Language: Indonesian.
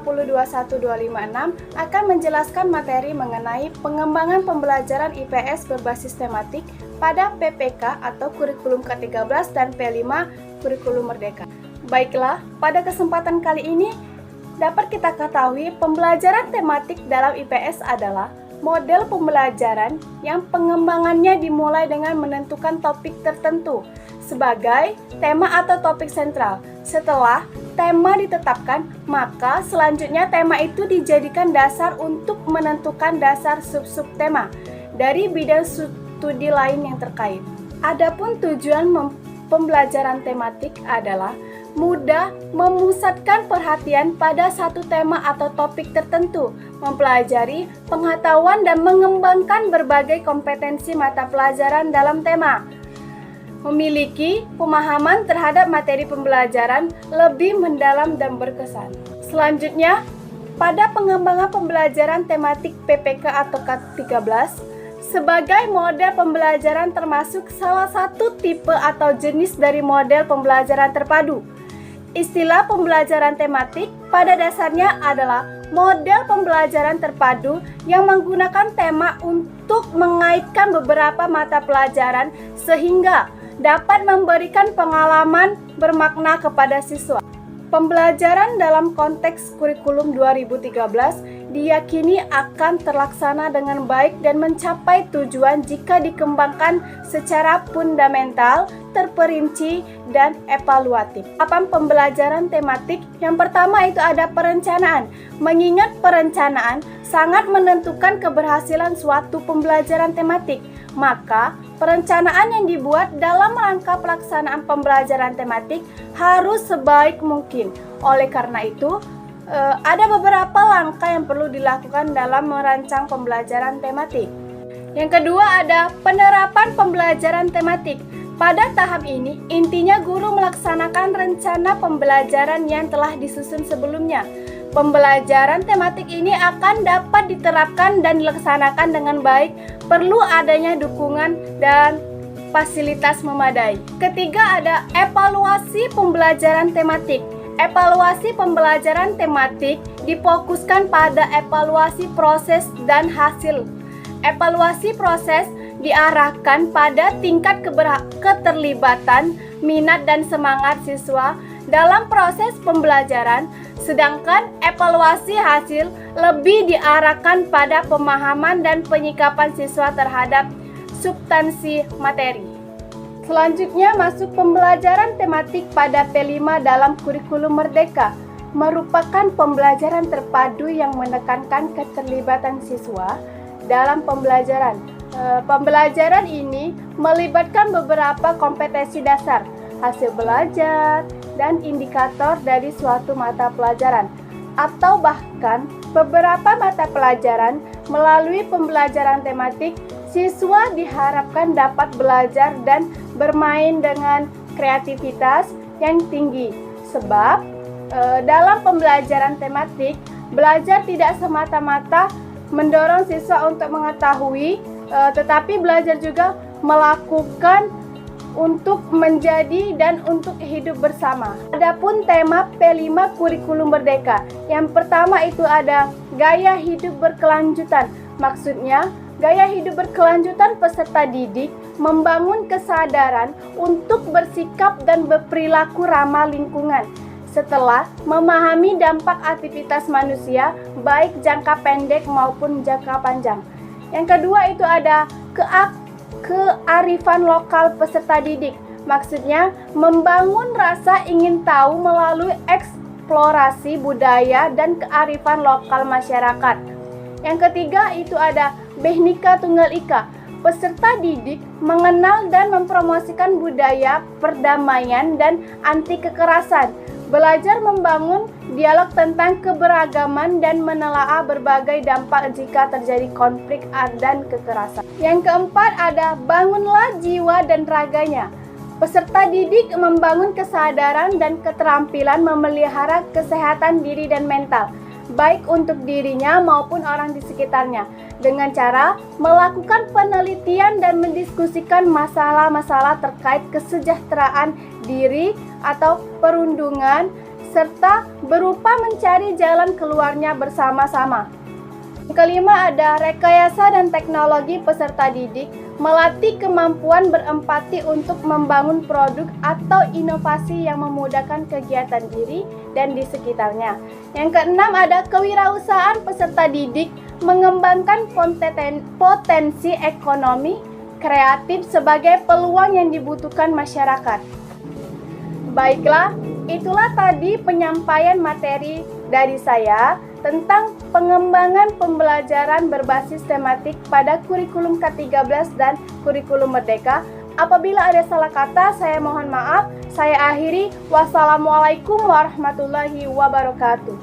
5021-256 akan menjelaskan materi mengenai pengembangan pembelajaran IPS berbasis tematik pada PPK atau kurikulum ke-13 dan P5 kurikulum merdeka. Baiklah, pada kesempatan kali ini dapat kita ketahui pembelajaran tematik dalam IPS adalah model pembelajaran yang pengembangannya dimulai dengan menentukan topik tertentu sebagai tema atau topik sentral. Setelah tema ditetapkan, maka selanjutnya tema itu dijadikan dasar untuk menentukan dasar sub-sub tema dari bidang studi lain yang terkait. Adapun tujuan pembelajaran tematik adalah mudah memusatkan perhatian pada satu tema atau topik tertentu, mempelajari pengetahuan dan mengembangkan berbagai kompetensi mata pelajaran dalam tema, memiliki pemahaman terhadap materi pembelajaran lebih mendalam dan berkesan. Selanjutnya, pada pengembangan pembelajaran tematik PPK atau K13, sebagai model pembelajaran termasuk salah satu tipe atau jenis dari model pembelajaran terpadu. Istilah pembelajaran tematik pada dasarnya adalah model pembelajaran terpadu yang menggunakan tema untuk mengaitkan beberapa mata pelajaran sehingga dapat memberikan pengalaman bermakna kepada siswa. Pembelajaran dalam konteks kurikulum 2013 diyakini akan terlaksana dengan baik dan mencapai tujuan jika dikembangkan secara fundamental, terperinci, dan evaluatif. Tahapan pembelajaran tematik yang pertama itu ada perencanaan. Mengingat perencanaan sangat menentukan keberhasilan suatu pembelajaran tematik, maka perencanaan yang dibuat dalam rangka pelaksanaan pembelajaran tematik harus sebaik mungkin. Oleh karena itu, ada beberapa langkah yang perlu dilakukan dalam merancang pembelajaran tematik. Yang kedua ada penerapan pembelajaran tematik. Pada tahap ini, intinya guru melaksanakan rencana pembelajaran yang telah disusun sebelumnya. Pembelajaran tematik ini akan dapat diterapkan dan dilaksanakan dengan baik, perlu adanya dukungan dan fasilitas memadai. Ketiga ada evaluasi pembelajaran tematik. Evaluasi pembelajaran tematik difokuskan pada evaluasi proses dan hasil. Evaluasi proses diarahkan pada tingkat keterlibatan, minat dan semangat siswa dalam proses pembelajaran, sedangkan evaluasi hasil lebih diarahkan pada pemahaman dan penyikapan siswa terhadap substansi materi. Selanjutnya masuk pembelajaran tematik pada P5 dalam kurikulum merdeka, merupakan pembelajaran terpadu yang menekankan keterlibatan siswa dalam pembelajaran. Pembelajaran ini melibatkan beberapa kompetensi dasar, hasil belajar, dan indikator dari suatu mata pelajaran, atau bahkan beberapa mata pelajaran. Melalui pembelajaran tematik, siswa diharapkan dapat belajar dan bermain dengan kreativitas yang tinggi. Sebab dalam pembelajaran tematik, belajar tidak semata-mata mendorong siswa untuk mengetahui, tetapi belajar juga melakukan untuk menjadi dan untuk hidup bersama. Adapun tema P5 kurikulum merdeka, yang pertama itu ada gaya hidup berkelanjutan. Maksudnya, gaya hidup berkelanjutan peserta didik membangun kesadaran untuk bersikap dan berperilaku ramah lingkungan setelah memahami dampak aktivitas manusia baik jangka pendek maupun jangka panjang. Yang kedua itu ada kearifan lokal peserta didik. Maksudnya membangun rasa ingin tahu melalui eksplorasi budaya dan kearifan lokal masyarakat. Yang ketiga itu ada Bhinneka Tunggal Ika. Peserta didik mengenal dan mempromosikan budaya perdamaian dan anti kekerasan. Belajar membangun dialog tentang keberagaman dan menelaah berbagai dampak jika terjadi konflik dan kekerasan. Yang keempat ada bangunlah jiwa dan raganya. Peserta didik membangun kesadaran dan keterampilan memelihara kesehatan diri dan mental, baik untuk dirinya maupun orang di sekitarnya, dengan cara melakukan penelitian dan mendiskusikan masalah-masalah terkait kesejahteraan diri atau perundungan, serta berupa mencari jalan keluarnya bersama-sama. Yang kelima ada rekayasa dan teknologi peserta didik, melatih kemampuan berempati untuk membangun produk atau inovasi yang memudahkan kegiatan diri dan di sekitarnya. Yang keenam ada kewirausahaan peserta didik, mengembangkan potensi ekonomi kreatif sebagai peluang yang dibutuhkan masyarakat. Baiklah, itulah tadi penyampaian materi dari saya tentang pengembangan pembelajaran berbasis tematik pada kurikulum K13 dan kurikulum Merdeka. Apabila ada salah kata, saya mohon maaf. Saya akhiri. Wassalamualaikum warahmatullahi wabarakatuh.